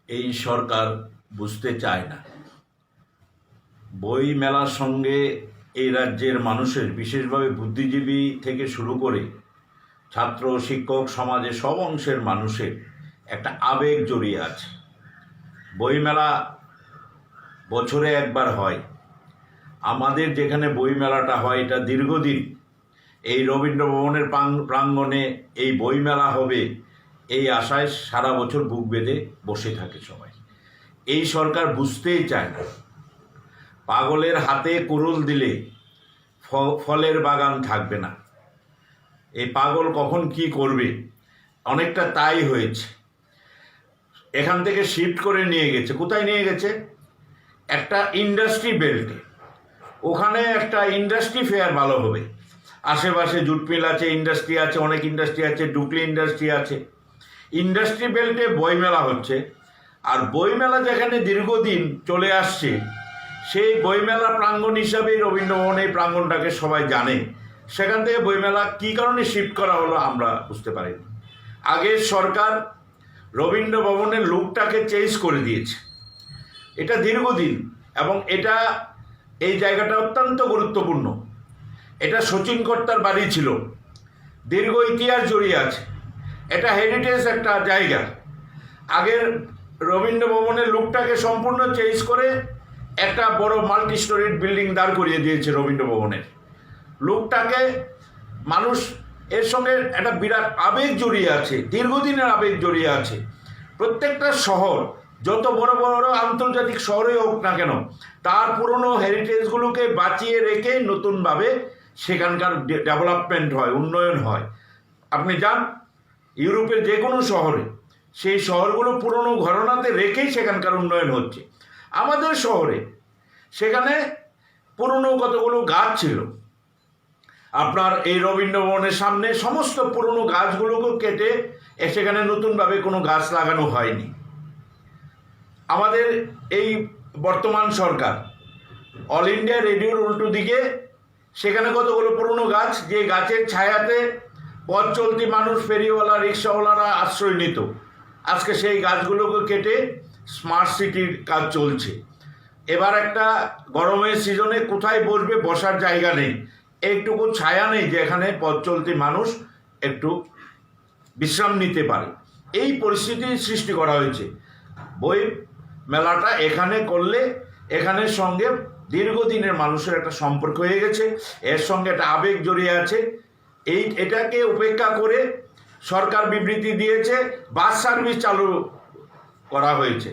এই সরকার বুঝতে চায় না। বই মেলার সঙ্গে এই রাজ্যের মানুষের, বিশেষভাবে বুদ্ধিজীবী থেকে শুরু করে ছাত্র শিক্ষক সমাজের সব অংশের মানুষের একটা আবেগ জড়িয়ে আছে। বইমেলা বছরে একবার হয়। আমাদের যেখানে বইমেলাটা হয় এটা দীর্ঘদিন, এই রবীন্দ্র ভবনের প্রাঙ্গণে এই বইমেলা হবে এই আশায় সারা বছর বুক বেঁধে বসে থাকে সবাই। এই সরকার বুঝতেই চায় না। পাগলের হাতে কুড়ুল দিলে ফলের বাগান থাকবে না। এই পাগল কখন কি করবে, অনেকটা তাই হয়েছে। এখান থেকে শিফট করে নিয়ে গেছে, কোথায় নিয়ে গেছে? একটা ইন্ডাস্ট্রি বেল্টে। ওখানে একটা ইন্ডাস্ট্রি ফেয়ার ভালো হবে। আশেপাশে জুট মিল আছে, ইন্ডাস্ট্রি আছে, অনেক ইন্ডাস্ট্রি আছে, ডুকলি ইন্ডাস্ট্রি আছে। ইন্ডাস্ট্রি বেল্টে বইমেলা হচ্ছে। আর বইমেলা যেখানে দীর্ঘদিন চলে আসছে, সেই বইমেলা প্রাঙ্গণ হিসাবেই রবীন্দ্র ভবন এই প্রাঙ্গণটাকে সবাই জানে। সেখান থেকে বইমেলা কী কারণে শিফট করা হলো আমরা বুঝতে পারিনি। আগের সরকার রবীন্দ্র ভবনের লুকটাকে চেঞ্জ করে দিয়েছে। এটা দীর্ঘদিন, এবং এটা এই জায়গাটা অত্যন্ত গুরুত্বপূর্ণ। এটা শচীন কর্তার বাড়ি ছিল, দীর্ঘ ইতিহাস জড়িয়ে আছে। এটা হেরিটেজ একটা জায়গা। আগের রবীন্দ্র ভবনের লুকটাকে সম্পূর্ণ চেঞ্জ করে একটা বড় মাল্টি স্টোরিড বিল্ডিং দাঁড় করিয়ে দিয়েছে রবীন্দ্র ভবনের লুকটাকে। মানুষ এর সঙ্গে একটা বিরাট আবেগ জড়িয়ে আছে, দীর্ঘদিনের আবেগ জড়িয়ে আছে। প্রত্যেকটা শহর, যত বড় বড় আন্তর্জাতিক শহরে হোক না কেন, তার পুরনো হেরিটেজগুলোকে বাঁচিয়ে রেখে নতুনভাবে সেখানকার ডেভেলপমেন্ট হয়, উন্নয়ন হয়। আপনি যান ইউরোপের যে কোনো শহরে, সেই শহরগুলো পুরনো ঘরানাতে রেখেই সেখানকার উন্নয়ন হচ্ছে। আমাদের শহরে সেখানে পুরনো কতগুলো গাছ ছিল, আপনার এই রবীন্দ্র ভবনের সামনে সমস্ত পুরনো গাছগুলোকে কেটে সেখানে নতুনভাবে কোনো গাছ লাগানো হয়নি। আমাদের এই বর্তমান সরকার অল ইন্ডিয়া রেডিওর উল্টো দিকে সেখানে কতগুলো পুরনো গাছ, যে গাছের ছায়াতে পথ চলতি মানুষ, ফেরিওয়ালা, রিক্সাওয়ালারা আশ্রয় নিত, আজকে সেই গাছগুলোকে কেটে স্মার্ট সিটির কাজ চলছে। এবার একটা গরমের সিজনে কোথায় বসবে, বসার জায়গা নেই, একটুকু ছায়া নেই যেখানে পথ চলতি মানুষ একটু বিশ্রাম নিতে পারে। এই পরিস্থিতির সৃষ্টি করা হয়েছে। বই মেলাটা এখানে করলে এখানের সঙ্গে দীর্ঘদিনের মানুষের একটা সম্পর্ক হয়ে গেছে, এর সঙ্গে একটা আবেগ জড়িয়ে আছে। এটাকে উপেক্ষা করে সরকার বিবৃতি দিয়েছে, বাস সার্ভিস চালু করা হয়েছে।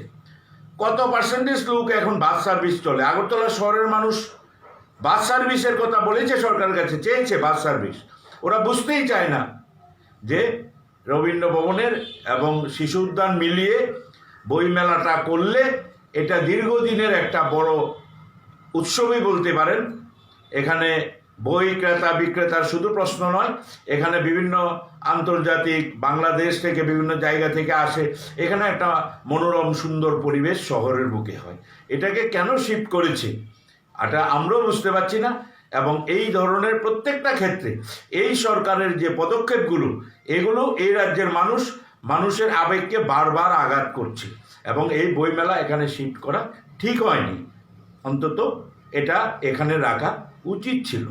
কত পার্সেন্টেজ লোক এখন বাস সার্ভিস চলে? আগরতলা শহরের মানুষ বাস সার্ভিসের কথা বলেছে, সরকারের কাছে চেয়েছে বাস সার্ভিস। ওরা বুঝতেই চায় না যে রবীন্দ্র ভবনের এবং শিশু উদ্যান মিলিয়ে বইমেলাটা করলে এটা দীর্ঘদিনের একটা বড় উৎসবই বলতে পারেন। এখানে বই ক্রেতা বিক্রেতার শুধু প্রশ্ন নয়, এখানে বিভিন্ন আন্তর্জাতিক, বাংলাদেশ থেকে বিভিন্ন জায়গা থেকে আসে। এখানে একটা মনোরম সুন্দর পরিবেশ শহরের বুকে হয়। এটাকে কেন শিফট করেছে এটা আমরাও বুঝতে পারছি না। এবং এই ধরনের প্রত্যেকটা ক্ষেত্রে এই সরকারের যে পদক্ষেপগুলো, এগুলো এই রাজ্যের মানুষের আবেগকে বারবার আঘাত করছে। এবং এই বইমেলা এখানে শিফট করা ঠিক হয়নি, অন্তত এটা এখানে রাখা উচিত ছিল।